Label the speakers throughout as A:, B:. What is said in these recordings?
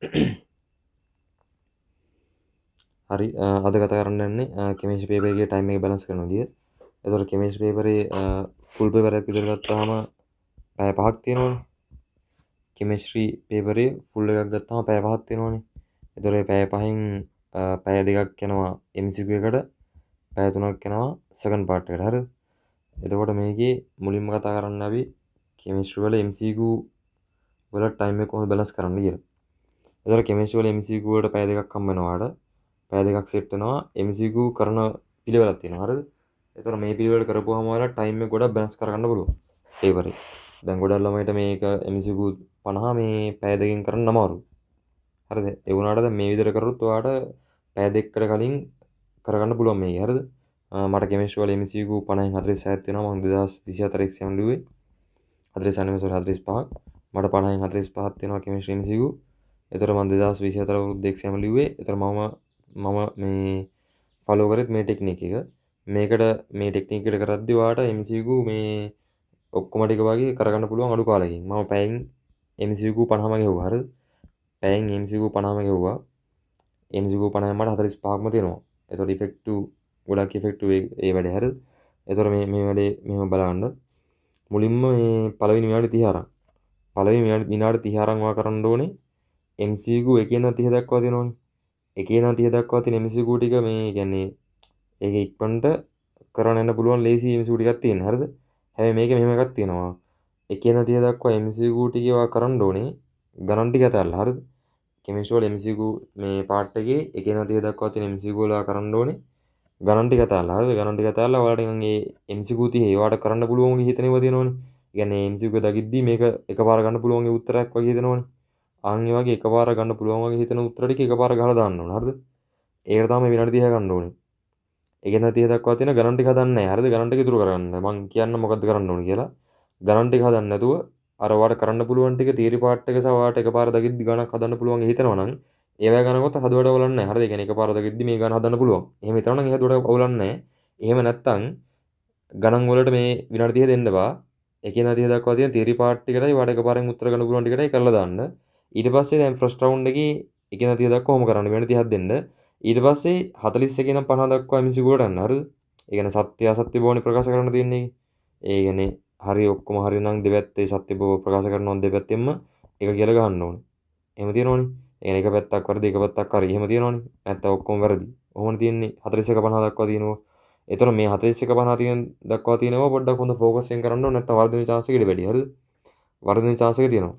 A: හරි අද කතා කරන්න යන්නේ කෙමිස්ට්‍රි පේපර් එකේ ටයිම් එක බැලන්ස් කරන විදිය. එතකොට කෙමිස්ට්‍රි පේපරේ ෆුල් පේපර් එකක් විතර ගත්තාම පැය 5ක් තියෙනවනේ. කෙමිස්ට්‍රි පේපරේ ෆුල් එකක් ගත්තාම පැය 5ක් තියෙනවනේ. එතකොට මේ පැය 5න් පැය 2ක් යනවා MCQ එකට, පැය 3ක් යනවා සෙකන්ඩ් පාර්ට් එකට. හරිද? එතකොට මේකේ මුලින්ම කතා කරන්න අපි කෙමිස්ට්‍රි වල MCQ වල ටයිම් එක කොහොමද බැලන්ස් කරන්න කියලා. එතකොට කෙමිස්ට්‍රි වල MCQ වලට පැය 2ක් හම්බ වෙනවා ඔයාලට. පැය 2ක් සෙට් වෙනවා MCQ කරන පිළිවෙලක් තියෙනවා. හරිද? එතකොට මේ පිළිවෙල කරපුවාම ඔයාලා ටයිම් එක ගොඩක් බැලන්ස් කරගන්න පුළුවන් පේපරේ. දැන් ගොඩක් ළමයිට මේක MCQ 50 මේ පැය 2කින් කරන්න අමාරුයි. හරිද? ඒ වුණාට දැන් මේ විදිහට කරොත් ඔයාට පැය 2කට කලින් කරගන්න පුළුවන් මේක. හරිද? මට කෙමිස්ට්‍රි වල MCQ 50න් 46ක් තියෙනවා. මම 2024 එක්සෑම් ලිව්වේ 46 නෙමෙයි 45ක්. මට 50න් 45ක් තියෙනවා කෙමිස්ට්‍රි MCQ. ඒතර මම 2024 අවුරුද්ද එක්සෑම් ලිව්වේ. ඒතර මම මේ ෆලෝ කරෙත් මේ ටෙක්නික් එක. මේකට මේ ටෙක්නික් එක කරද්දි ඔයාට MCQ මේ ඔක්කොම ටික වගේ කරගන්න පුළුවන් අඩු කාලෙකින්. මම පැයෙන් MCQ 50ම ගෙවුවා. හරිද? පැයෙන් MCQ 50ම ගෙවුවා. MCQ 50න් මට 45ක්ම තියෙනවා. ඒතකොට ඉෆෙක්ටිව් ගොඩක් ඉෆෙක්ටිව් ඒ වැඩේ. හරිද? ඒතකොට මේ වැඩේ මෙහෙම බලන්න. මුලින්ම මේ පළවෙනි විනාඩි 30 අරන්. පළවෙනි විනාඩි 30 අරන් ඔයා කරන්න ඕනේ MCQ 1 ඉඳන් 30 දක්වා තියෙනවනේ. 1 ඉඳන් 30 දක්වා තියෙන MCQ ටික මේ කියන්නේ ඒක ඉක්මනට කරන්න යන්න පුළුවන් ලේසි MCQ ටිකක් තියෙනවා. හරිද? හැබැයි මේකේ මෙහෙම එකක් තියෙනවා. 1 ඉඳන් 30 දක්වා MCQ ටික ඒවා කරන්න ඕනේ ගණන් ටික ඇතල්ලා. හරිද? කෙමිස්ට්‍රි වල MCQ මේ පාර්ට් එකේ 1 ඉඳන් 30 දක්වා තියෙන MCQ වල කරන්න ඕනේ ගණන් ටික ඇතල්ලා. හරිද? ගණන් ටික ඇතල්ලා ඔයාලට නිකන් ඒ MCQ 30 ඒවට කරන්න පුළුවන් වගේ හිතන ඒවා තියෙනවනේ. ඒ කියන්නේ MCQ දකිද්දි මේක එකපාර ගන්න පුළුවන් ඒ උත්තරයක් වගේ හිතනවනේ. අන් ඒ වගේ එකපාර ගන්න පුළුවන් වගේ හිතන උත්තර ටික එකපාර ගහලා දාන්න ඕන. හරිද? ඒකට තමයි විනාඩි 30 ගන්න ඕනේ. ඒක ඉඳන් 30 දක්වා තියෙන ගණන් ටික හදන්නේ නැහැ. හරිද? ගණන් ටික ඉතුරු කරගන්න. මම කියන්න මොකද්ද කරන්න ඕනේ කියලා. ගණන් ටික හදන්න නැතුව අර ඔයාලට කරන්න පුළුවන් ටික තියරි පාර්ට් එක සහ ඔයාලට එකපාර දකිද්දි ගණක් හදන්න පුළුවන් හිතනවා නම් ඒවැ ගණකොත් හදුවට අවුලක් නැහැ. හරිද? ඒ කියන්නේ එකපාර දකිද්දි මේ ගණන් හදන්න පුළුවන්. එහෙම හිතනවා නම් ඒ හදුවට අවුලක් නැහැ. එහෙම නැත්තම් ගණන් වලට මේ විනාඩි 30 දෙන්න බා. 1 ඉඳන් 30 දක්වා තියෙන තියරි පාර්ට් එකටයි ඔයාලට එකපාරෙන් උත්තර ගන්න පුළුවන් ටිකටයි කරලා දාන්න. ඊට පස්සේ දැන් ෆස්ට් රවුන්ඩ් එකේ 1 ඉඳන් 30 දක්වා කොහොම කරන්න විනාඩි 30ක් දෙන්න. ඊට පස්සේ 41 ඉඳන් 50 දක්වා MCQ වලට යන්න. හරිද? ඒ කියන්නේ සත්‍ය අසත්‍ය බවනේ ප්‍රකාශ කරන්න තියෙන්නේ. ඒ කියන්නේ හරි ඔක්කොම හරි නම් දෙපැත්තේ සත්‍ය බව ප්‍රකාශ කරනවා දෙපැත්තෙම එක කියලා ගහන්න ඕනේ. එහෙම තියෙනවනේ. ඒ කියන්නේ එක පැත්තක් වැරදි එක පැත්තක් හරි. එහෙම තියෙනවනේ. නැත්නම් ඔක්කොම වැරදි. ඔහොමනේ තියෙන්නේ 41 50 දක්වා තියෙනවා. ඒතර මේ 41 50 තියෙන දක්වා තියෙනවා පොඩ්ඩක් හොඳ ෆෝකස් එකෙන් කරන්න ඕනේ. නැත්නම් වර්ධනයේ chance එක ඉඩ වැඩි. හරිද? වර්ධනයේ chance එක තියෙනවා.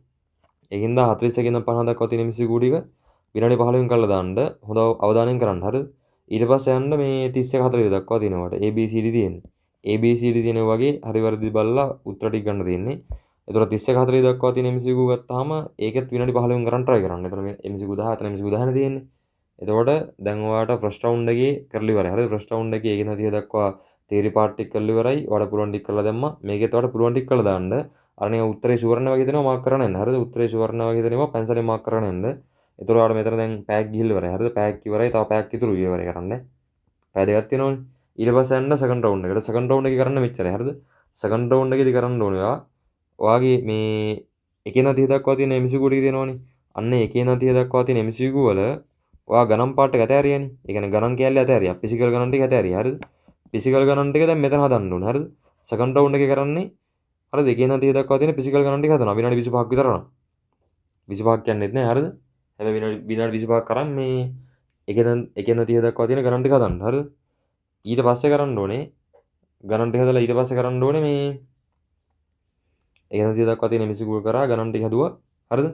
A: ඒකින්ද 41 ඉඳන් 50 දක්වා තියෙන MCQ ටික විනාඩි 15කින් කරලා දාන්න හොඳ අවධානයෙන් කරන්න. හරිද? ඊට පස්සේ යන්න මේ 31 40 දක්වා තියෙනවාට ABCD තියෙන්නේ. ABCD තියෙන වගේ හරි වැරදි බලලා උත්තර ටික ගන්න තියෙන්නේ. ඒතර 31 40 දක්වා තියෙන MCQ ගත්තාම ඒකෙත් විනාඩි 15කින් කරන් try කරන්න. ඒතර මේ MCQ 10 එතන MCQ 10 නේ තියෙන්නේ. එතකොට දැන් ඔයාලට ෆස්ට් රවුන්ඩ් එකේ කරලා ඉවරයි. හරිද? ෆස්ට් රවුන්ඩ් එකේ 1 30 දක්වා තීරි පාර්ට් ටික කරලා ඉවරයි. ඔයාලට පුළුවන් ටික කරලා දැම්මා. මේකෙත් ඔයාලට පුළුවන් ටික කරලා දාන්න. අර නිකන් උත්තරේ ෂුවර් නැහැ වගේ දෙනවා මාක් කරන්න යන්න. හරිද? උත්තරේ ෂුවර් නැහැ වගේ දෙනවා පැන්සලෙන් මාක් කරන්න යන්න. ඒතර ඔයාලට මෙතන දැන් පැයක් ගිහිල්ලා ඉවරයි. හරිද? පැයක් ඉවරයි. තව පැයක් ඉතුරු ඉවරයි කරන්න. පැය දෙකක් තියෙනවනේ. ඊට පස්සේ යන්න සෙකන්ඩ් රවුන්ඩ් එකට. සෙකන්ඩ් රවුන්ඩ් එකේ කරන්න මෙච්චරයි. හරිද? සෙකන්ඩ් රවුන්ඩ් එකේදී කරන්න ඕනේ ඔයාගේ මේ 1 ඉඳන් 30 දක්වා තියෙන MCQ ටික තියෙනවනේ. අන්න 1 ඉඳන් 30 දක්වා තියෙන MCQ වල ඔයා ගණන් පාර්ට් එක ඇතෑරියානේ. ඒ කියන්නේ ගණන් කෑල්ලේ ඇතෑරියා. ෆිසිකල් ගණන් ටික ඇතෑරියා. හරිද? ෆිසිකල් ගණන් ටික දැන් මෙතන හදන්න ඕනේ. හරිද? සෙකන්ඩ් රවුන්ඩ් එකේ කරන්නේ හරිද? 1 ඉඳන් 30 දක්වා තියෙන ෆිසිකල් ගණන් ටික හදනවා. විනාඩි 25ක් විතර යනවා. 25ක් කියන්නේත් නෑ. හරිද? හැබැයි විනාඩි 25ක් කරන් මේ 1 ඉඳන් 30 දක්වා තියෙන ගණන් ටික හදන්න. හරිද? ඊට පස්සේ කරන්න ඕනේ ගණන් ටික හදලා ඊට පස්සේ කරන්න ඕනේ මේ 1 ඉඳන් 30 දක්වා තියෙන MCQ කරා ගණන් ටික හදුවා. හරිද?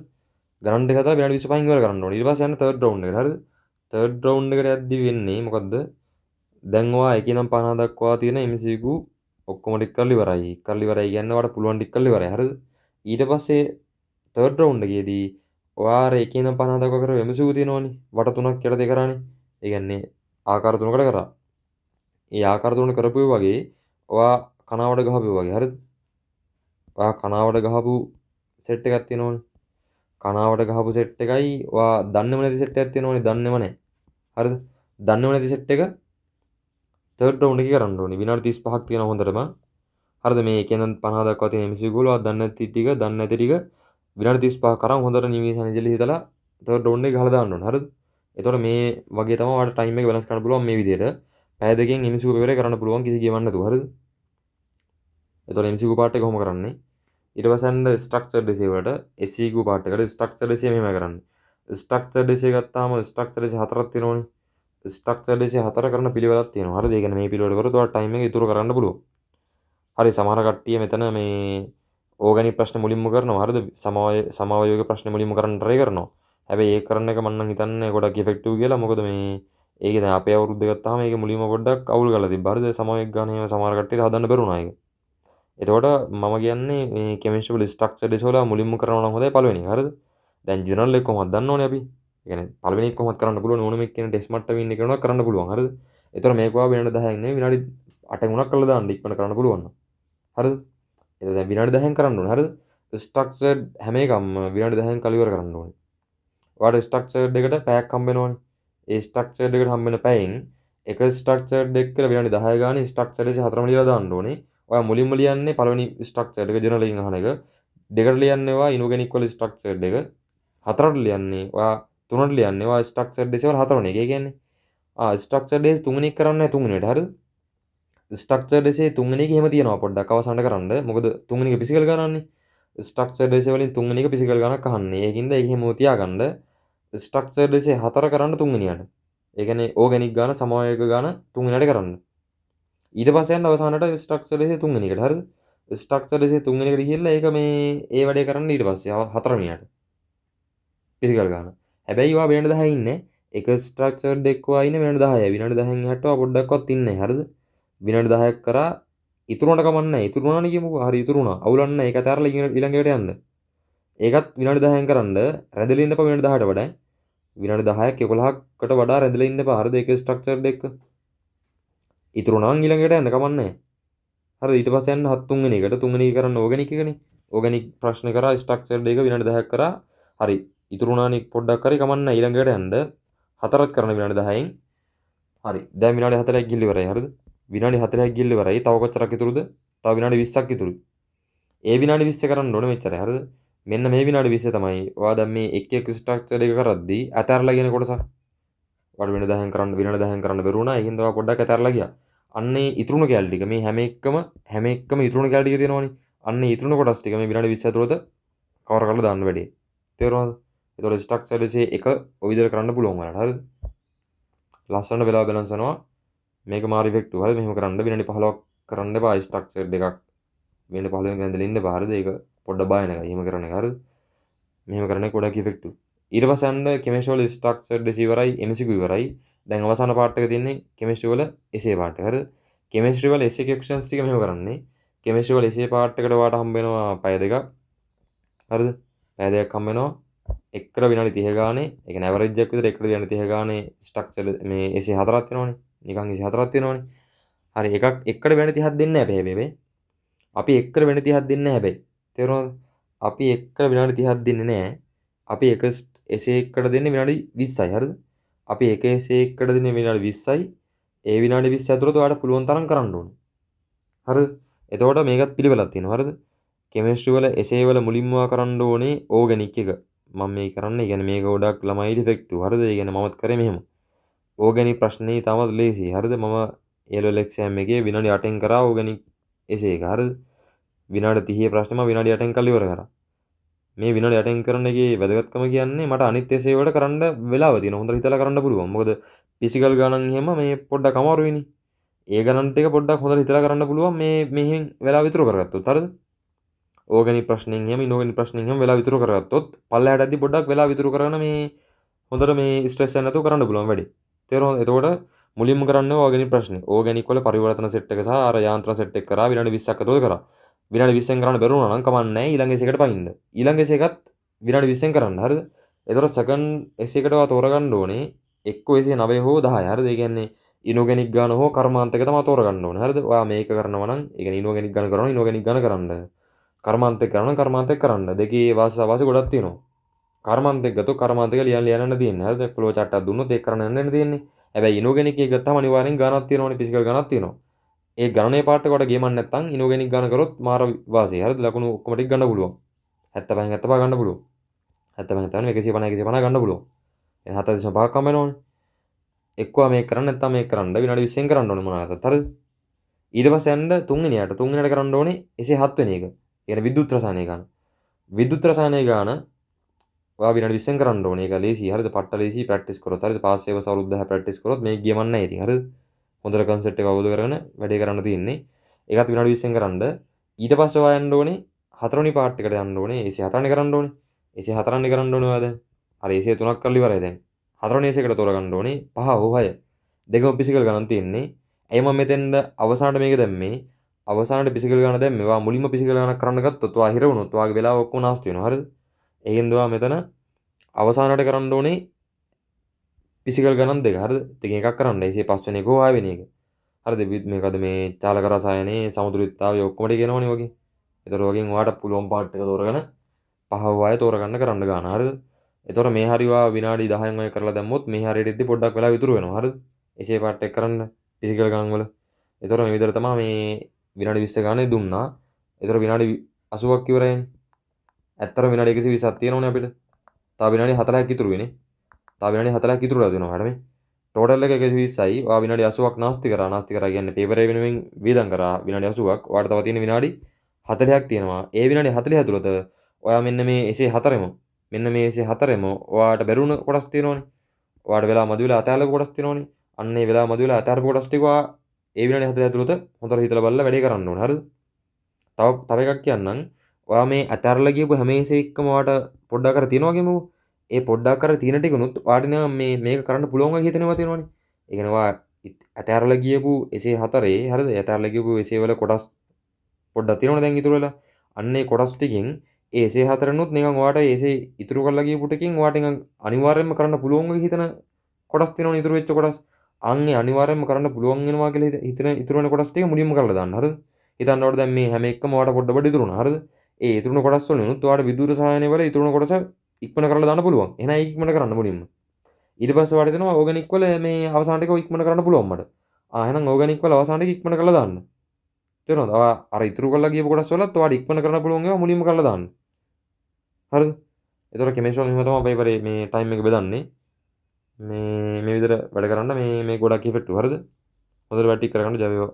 A: ගණන් ටික හදලා විනාඩි 25න් ඉවර කරන්න ඕනේ. ඊට පස්සේ යන්න තර්ඩ් රවුන්ඩ් එකට. හරිද? තර්ඩ් රවුන්ඩ් එකට යද්දි වෙන්නේ මොකද්ද? දැන් ඔයා 1 ඉඳන් 50 දක්වා තියෙන MCQ ඔක්කොම ටික කරලා ඉවරයි. කරලා ඉවරයි කියන්නේ ඔයාලට පුළුවන් ටික කරලා ඉවරයි. හරිද? ඊට පස්සේ තර්ඩ් රවුන්ඩ් එකේදී ඔයා අර 1 ඉඳන් 50 දක්වා කරපු MCQ තියෙනවනේ. වට තුනක් කියලා දෙක කරානේ. ඒ කියන්නේ ආකාර තුනකට කරා. ඒ ආකාර තුන කරපුවේ වගේ ඔයා කනාවට ගහපුවේ වගේ. හරිද? ඔයා කනාවට ගහපු සෙට් එකක් තියෙනවනේ. කනාවට ගහපු සෙට් එකයි ඔයා දන්නේම නැති සෙට් එකක් තියෙනවනේ. දන්නේම නැහැ. හරිද? දන්නේම නැති සෙට් එක තර්ඩ් රවුන්ඩ් එකේ කරන්න ඕනේ. විනාඩි 35ක් තියෙනවා හොඳටම. හරිද? මේ 1 ඉඳන් 50 දක්වා තියෙන MCQ වල ඔයා දන්නේ නැති ටික විනාඩි 35 කරන් හොඳට නිවිසනජලි හිතලා එතකොට ඩ්‍රෝන් එක ගහලා දාන්න ඕනේ. හරිද? එතකොට මේ වගේ තමයි ඔයාලට ටයිම් එක බැලන්ස් කරන්න පුළුවන් මේ විදිහට. පැය දෙකෙන් MCQ පේපරේ කරන්න පුළුවන් කිසි ගියවන්න නැතුව. හරිද? එතකොට MCQ පාර්ට් එක කොහොම කරන්නේ? ඊට පස්සේ අන්න ස්ට්‍රක්චර්ඩ් එසේ වලට SEQ පාර්ට් එකට ස්ට්‍රක්චර්ඩ් එසේ මෙහෙම කරන්නේ. ස්ට්‍රක්චර්ඩ් එසේ ගත්තාම ස්ට්‍රක්චර්ඩ් එසේ හතරක් තියෙනවනේ. ස්ට්‍රක්චර්ඩ් එසේ හතර කරන පිළිවෙලක් තියෙනවා. හරිද? ඒ කියන්නේ මේ පිළිවෙල කරොත් ඔයාලට ටයිම් එක ඉතුරු කරන්න පුළුවන්. හරි සමහර කට්ටිය මෙතන මේ ඕගැනික් ප්‍රශ්න මුලින්ම කරනවා. හරිද? සමාවයෝග ප්‍රශ්න මුලින්ම කරන්න try කරනවා. හැබැයි ඒක කරන එක මම නම් හිතන්නේ ගොඩක් ඉෆෙක්ටිව් කියලා. මොකද මේ ඒකේ දැන් අපේ අවුරුද්ද ගත්තාම ඒක මුලින්ම පොඩ්ඩක් අවුල් කරලා තිබ්බා. හරිද? සමාවයෝග ගන්න එහෙම සමහර කට්ටියට හදන්න බැරුණා ඒක. එතකොට මම කියන්නේ මේ කෙමිස්ට්‍රි වල ස්ට්‍රක්චර් ඩිස් වල මුලින්ම කරනවා නම් හොඳයි පළවෙනි. හරිද? දැන් ජෙනරල් එක කොහොමද දන්නවනේ අපි. ඒ කියන්නේ පළවෙනි එක කොහොමද කරන්න පුළුවන් ඕනම එක්කෙනා ටෙස්ට් මට්ටමේ ඉන්න කෙනා කරන්න පුළුවන්. හරිද? ඒතර මේක වා විනාඩි 10ක් නෙවෙයි විනාඩි 8ක් උනක් කරලා දාන්න ඉක්මන කරන්න පුළුවන්. හරිද? එතකොට දැන් විනාඩි 10න් කරන්න ඕනේ. හරිද? ස්ට්‍රක්චර්ඩ් හැම එකක්ම විනාඩි 10න් කලිවර කරන්න ඕනේ. ඔයාලට ස්ට්‍රක්චර්ඩ් එකට පැයක් හම්බ වෙනවනේ. ඒ ස්ට්‍රක්චර්ඩ් එකට හම්බ වෙන පැයෙන් එක ස්ට්‍රක්චර්ඩ් එක කියලා විනාඩි 10 ගානේ ස්ට්‍රක්චර්ඩ් එකේ හතරම ලියලා දාන්න ඕනේ. ඔයා මුලින්ම ලියන්නේ පළවෙනි ස්ට්‍රක්චර්ඩ් එක ජෙනරල් එකෙන් අහන එක. දෙකට ලියන්නේ ඔයා ඉනෝගැනික් වල ස්ට්‍රක්චර්ඩ් එක. හතරට ලියන්නේ ඔයා තුනට ලියන්නේ ඔයා ස්ට්‍රක්චර්ඩ් එක වල හතරවෙනි එක. ඒ කියන්නේ ස්ට්‍රක්චර්ඩ් එක තුන්වෙනි එක කරන්නේ තුන්වෙනියට. හරිද? ස්ට්‍රක්චර්ඩ් එකේ තුන්වෙනි එක එහෙම තියෙනවා පොඩ්ඩක් අවසන්ට කරන්න. මොකද තුන්වෙනි එක පිසිකල් ගණන්නේ. ස්ට්‍රක්චර්ඩ් එක වලින් තුන්වෙනි එක පිසිකල් ගණක් අහන්නේ. ඒකින්ද ඒක එහෙම තියාගන්න. ස්ට්‍රක්චර්ඩ් එක හතර කරන්න තුන්වෙනියට. ඒ කියන්නේ ඕගැනික් ගාන සමාවයෝග ගාන තුන්වෙනියට කරන්න. ඊට පස්සේ යන්න අවසානට ස්ට්‍රක්චර් එකේ තුන්වෙනි එකට. හරිද? ස්ට්‍රක්චර් එකේ තුන්වෙනි එකට ගිහිල්ලා ඒක මේ ඒ වැඩේ කරන්න ඊට පස්සේ හතරවෙනියට. පිසිකල් ගන්න. හැබැයි ඔයා විනාඩි 10 ඉන්නේ. එක ස්ට්‍රක්චර්ඩ් එක්ක ඔයා ඉන්නේ විනාඩි 10යි. විනාඩි 10න් එහාට ඔයා පොඩ්ඩක්වත් ඉන්නේ නැහැ. හරිද? විනාඩි 10ක් කරා ඉතුරුනට කමන්නේ නැහැ. ඉතුරු වුණානේ කියමුකෝ. හරි ඉතුරු වුණා. අවුලන්නේ නැහැ. ඒක අතහැරලා ඊළඟට යන්න. ඒකත් විනාඩි 10න් කරන්න රැඳෙලා ඉන්න එපා විනාඩි 10ට වඩා. විනාඩි 10ක් 11කට වඩා රැඳෙලා ඉන්න එපා. හරිද? ඒක ස්ට්‍රක්චර්ඩ් එක. ඉතුරු නම් ඊළඟට යන්න කමන්නේ නැහැ. හරි ඊට පස්සේ යන්න හත් තුන්වෙනි එකට තුන්වෙනි එක කරන්න ඕගැනික් එකනේ. ඕගැනික් ප්‍රශ්න කරා ස්ට්‍රක්චර්ඩ් එක විනාඩි 10ක් කරා. හරි ඉතුරු වුණානේ පොඩ්ඩක් හරි කමන්න ඊළඟට යන්න හතරක් කරන විනාඩි 10න්. හරි දැන් විනාඩි 40ක් ගිහිල්ලා ඉවරයි. හරිද? විනාඩි 40ක් ගිහිල්ලා ඉවරයි. තව කොච්චරක් ඉතුරුද? තව විනාඩි 20ක් ඉතුරුයි. ඒ විනාඩි 20 කරන්න ඕනේ මෙච්චරයි. හරිද? මෙන්න මේ විනාඩි 20 තමයි ඔයා දැන් මේ එක එක ස්ට්‍රක්චර් එක කරද්දී අතහැරලා කියන කොටසක්. ඔයාලා විනාඩි 10න් කරන්න විනාඩි 10න් කරන්න බැරුණා. ඒකින්ද ඔයා පොඩ්ඩක් අතහැරලා ගියා. අන්නේ ඉතුරුණු කැලේ ටික මේ හැම එකම ඉතුරුණු කැලේ ටික තියෙනවනේ. අන්නේ ඉතුරුණු කොටස් ටික මේ විනාඩි 20 ඇතුළත කවර කරලා දාන්න වැඩේ. තේරුණාද? ඒතකොට ස්ට්‍රක්චර් එකේ එක ඔය විදිහට කරන්න පුළුවන් ඔයාලට. හරිද? ලස්සනට වෙලා බැලන්ස් කරනවා. මේක මාරි ඉෆෙක්ටිව්. හරිද? මෙහෙම කරන්න විනාඩි 15ක් කරන්න එපා ස්ට්‍රක්චර් දෙකක්. විනාඩි 15න් ඇඳලා ඉන්න එපා. හරිද? ඒක පොඩ්ඩක් බායන එකයි. එහෙම කරන එක. හරිද? මෙහෙම කරන එක ගොඩක් ඉෆෙක්ටිව්. ඊට පස්සේ යන්න කෙමිස්ට්‍රි වල ස්ට්‍රක්චර් දෙක ඉවරයි, MCQ ඉවරයි. දැන් අවසාන පාර්ට් එක තියෙන්නේ කෙමිස්ට්‍රි වල එසේ පාර්ට් එක. හරිද? කෙමිස්ට්‍රි වල එසේ ක්වෙස්චන්ස් ටික මෙහෙම කරන්නේ. කෙමිස්ට්‍රි වල එසේ පාර්ට් එකට ඔයාලට හම්බ වෙනවා පැය දෙකක්. හරිද? පැය දෙකක් හම්බ වෙනවා. එකට විනාඩි 30 ගානේ. ඒ කියන්නේ ඇවරේජ් එකක් විතර එකට විනාඩි 30 ගානේ ස්ට්‍රක්චර් මේ එසේ හතරක් තියෙනවනේ. නිකන් එසේ හතරක් තියෙනවනේ. හරි එකක් එකට විනාඩි 30ක් දෙන්නේ නැහැ හැබැයි. අපි එකට විනාඩි 30ක් දෙන්නේ නැහැ හැබැයි. තේරුණාද? අපි එකට විනාඩි 30ක් දෙන්නේ නැහැ. අපි එක එසේ එකට දෙන්නේ විනාඩි 20යි. හරිද? අපි එක එසේ එකට දෙන්නේ විනාඩි 20යි. ඒ විනාඩි 20 ඇතුළත ඔයාලට පුළුවන් තරම් කරන්න ඕනේ. හරිද? එතකොට මේකත් පිළිවෙලක් තියෙනවා. හරිද? කෙමිස්ට්‍රි වල එසේ වල මුලින්ම කරන්න ඕනේ ඕගැනික් එක. මම මේ කරන්නේ. ඒ කියන්නේ මේක ගොඩක් ළමයි ඉෆෙක්ටිව්. හරිද? ඒ කියන්නේ මමත් කරේ මෙහෙම. ඕගැනික් ප්‍රශ්නේ තාමත් ලේසියි. හරිද? මම A-level exam එකේ විනාඩි 8න් කරා ඕගැනික් එසේ එක. හරිද? විනාඩි 30 ප්‍රශ්නේ මම විනාඩි 8න් කල් ඉවර කරා. මේ විනාඩි 8න් කරන එකේ වැදගත්කම කියන්නේ මට අනිත් එසේ වලට කරන්න වෙලාව තියෙනවා. හොඳට හිතලා කරන්න පුළුවන්. මොකද ෆිසිකල් ගණන් එහෙම මේ පොඩ්ඩක් අමාරුයිනේ. ඒ ගණන් ටික පොඩ්ඩක් හොඳට හිතලා කරන්න පුළුවන් මේ මෙහෙන් වෙලාව විතර කරගත්තොත්. හරිද? ඕගැනික් ප්‍රශ්නෙන් එහෙම ඉනෝගැනික් ප්‍රශ්නෙන් එහෙම වෙලාව විතර කරගත්තොත් පල්ලෙහාට ඇද්දි පොඩ්ඩක් වෙලාව විතර කරගෙන මේ හොඳට මේ ස්ට්‍රෙස් එක නැතුව කරන්න පුළුවන් වැඩේ. තේරුණාද? එතකොට මුලින්ම කරන්නේ ඕගැනික් ප්‍රශ්නේ. ඕගැනික් වල පරිවර්තන සෙට් එක සහ අර යාන්ත්‍රණ සෙට් එක කරා විනාඩි 20ක් ඇතුළත කරා. විනාඩි 20න් කරන්න බැරුණා නම් කමන්නේ නැහැ. ඊළඟ එසේකට පයින්න. ඊළඟ එසේකත් විනාඩි 20න් කරන්න. හරිද? එතකොට සෙකන්ඩ් එසේකට ඔයා තෝරගන්න ඕනේ එක්ක එසේ 9 හෝ 10. හරිද? ඒ කියන්නේ ඉනෝගැනික් ගාන හෝ කර්මාන්තක තමයි තෝරගන්න ඕනේ. හරිද? ඔයා මේක කරනවා නම් ඒ කියන්නේ ඉනෝගැනික් ගාන කරනවා ඉනෝගැනික් ගාන කරන්න. කර්මාන්තක කරනවා කර්මාන්තක කරන්න. දෙකේ වාසි ගොඩක් තියෙනවා. කර්මාන්තක ගත්තොත් කර්මාන්තක ලියන්න තියෙන්නේ. හරිද? ෆ්ලෝ chart එකක් දුන්නොත් ඒක කරන්න යන්න තියෙන්නේ. හැබැයි ඉනෝගැනික් එක ගත්තාම අනිවාර්යෙන් ගානක් තියෙනවනේ ෆිසිකල් ගානක් තියෙනවා. ඒ ගණනයේ පාර්ට් එක කොට ගේමක් නැත්නම් ඉනෝගැනික් ගාන කරොත් මාර වාසිය. හරිද? ලකුණු ඔක්කොම ටික ගන්න පුළුවන්. 75 ගන්න පුළුවන්. 70 150 ගන්න පුළුවන්. එහෙනම් 7.5ක් හම්බ වෙනවනේ. එක්කෝ මේක කරන්න නැත්නම් මේක කරන්න විනාඩි 20න් කරන්න ඕනේ මොනවාටත්. හරිද? ඊට පස්සේ යන්න තුන්වෙනියට කරන්න ඕනේ 107 වෙනි එක. කියන්නේ විද්‍යුත් රසායනය ගන්න. විද්‍යුත් රසායනය ගාන ඔයා විනාඩි 20න් කරන්න ඕනේ. ඒක ලේසි. හරිද? පට්ට ලේසි ප්‍රැක්ටිස් කරොත්. හරිද? පාස් එකක අවුරුදු 10 ප්‍රැක්ටිස් කරොත් මේක ගියමන් නැහැ ඉතින්. හරිද? හොඳට කන්සෙප්ට් එක අවබෝධ කරගෙන වැඩේ කරන්න තියෙන්නේ. ඒකත් විනාඩි 20න් කරන්න. ඊට පස්සේ ඔයා යන්න ඕනේ හතරවෙනි පාර්ට් එකට යන්න ඕනේ. 104නේ කරන්න ඕනේ. 104නේ කරන්න ඕනේ ඔයා දැන්. අර 103ක් කරලා ඉවරයි දැන්. හතරවෙනි එකට තෝරගන්න ඕනේ 5 හෝ 6. දෙකම පිසිකල් ගණන් තියෙන්නේ. ඇයි මම මෙතෙන්ද අවසානට මේක දැම්මේ? අවසානට පිසිකල් ගණන් දැම්මේ. ඔයා මුලින්ම පිසිකල් ගණන් කරන්න ගත්තොත් ඔයා හිර වුණොත් ඔයාගේ වෙලාව ඔක්කොම නාස්ති වෙනවා. හරිද? ඒකෙන්ද ඔයා මෙතන අවසානට කරන්න ඕනේ පිසිකල් ගණන් දෙක. හරිද? දෙකෙන් එකක් කරන්න. 105 වෙනි එක හෝ 6 වෙනි එක. හරිද? මේකද මේ චාලක රසායනයේ සමතුලිතතාවය ඔක්කොම ටික එනවනේ වගේ. ඒතර වගේ ඔයාට පුළුවන් පාර්ට් එක තෝරගෙන 5 හෝ 6 තෝරගන්න කරන්න ගන්න. හරිද? එතකොට මේ හරි ඔයා විනාඩි 10න් ඔය කරලා දැම්මොත් මේ හරියට ඉද්දි පොඩ්ඩක් වෙලා ඉතුරු වෙනවා. හරිද? එසේ පාර්ට් එක කරන්න ෆිසිකල් ගණන් වල. එතකොට මේ විදිහට තමයි මේ විනාඩි 20 ගානේ දුන්නා. එතකොට විනාඩි 80ක් ඉවරයිනේ. ඇත්තටම විනාඩි 120ක් තියෙනවනේ අපිට. තව විනාඩි 40ක් ඉතුරු වෙන්නේ. තව විනාඩි 40ක් ඉතුරුලා දෙනවා හැඩමේ. ටෝටල් එක 120යි. ඔයා විනාඩි 80ක් නාස්ති කරා. නාස්ති කරා කියන්නේ පේපර් එක වෙනුවෙන් වේදම් කරා විනාඩි 80ක්. ඔයාට තව තියෙන විනාඩි 40ක් තියෙනවා. ඒ විනාඩි 40 ඇතුළත ඔයා මෙන්න මේ 104ෙම මෙන්න මේ 104ෙම ඔයාට බැරුණ කොටස් තියෙනවනේ. ඔයාට වෙලා මදි වෙලා අතහැරලා කොටස් තියෙනවනේ. අන්න ඒ වෙලා මදි වෙලා අතහැරපු කොටස් ටික ඔයා ඒ විනාඩි 40 ඇතුළත හොඳට හිතලා බලලා වැඩේ කරන්න ඕනේ. හරිද? තව එකක් කියන්නම්. ඔයා මේ අතහැරලා ගියපු හැම එකම ඔයාට පොඩ්ඩක් අර තියෙනවා කියමුකෝ. ඒ පොඩ්ඩක් අර තියෙන ටිකනුත් ඔයාට නිකන් මේක කරන්න පුළුවන් වගේ හිතෙනවා තියෙනවනේ. ඒ කියන්නේ ඔයා අතහැරලා ගියපු 104 හරිද? අතහැරලා ගියපු 100 වල කොටස් පොඩ්ඩක් තියෙනවනේ දැන් ඉතුරු වෙලා. අන්න ඒ කොටස් ටිකෙන් ඒ 104නුත් නිකන් ඔයාට ඒ ඉතුරු කරලා ගියපු ටිකෙන් ඔයාට නිකන් අනිවාර්යයෙන්ම කරන්න පුළුවන් වගේ හිතන කොටස් තියෙනවනේ ඉතුරු වෙච්ච කොටස්. අන්නේ අනිවාර්යයෙන්ම කරන්න පුළුවන් වෙනවා කියලා හිතන ඉතුරු වෙන කොටස් ටික මුලින්ම කරලා දාන්න. හරිද? හිතන්නවට දැන් මේ හැම එකම ඔයාට පොඩ ඉතුරු වුණා. හරිද? ඒ ඉතුරුන කොටස් වලිනුත් ඔයාට විදුලි රසායනය වල ඉතුරුන කොටස ඉක්මන කරලා දාන්න පුළුවන්. එහෙනම් ඒක ඉක්මන කරන්න මුලින්ම. ඊට පස්සේ ඔයාට දෙනවා ඕගනික් වල මේ අවසාන ටික ඉක්මන කරන්න පුළුවන් මට. එහෙනම් ඕගනික් වල අවසාන ටික ඉක්මන කරලා දාන්න. තේරුණාද? අර ඉතුරු කරලා ගියපු කොටස් වලත් ඔයාට ඉක්මන කරන්න පුළුවන් ඒවා මුලින්ම කරලා දාන්න. හරිද? ඒතර කෙමිස්ට්‍රි වල එහෙම තමයි පේපරේ මේ ටයිම් එක බෙදන්නේ. මේ විදිහට වැඩ කරන්න මේ ගොඩක් ඉෆෙක්ටිව්. හරිද? හොඳට වැඩ ටික කරගන්න ජය වේවා.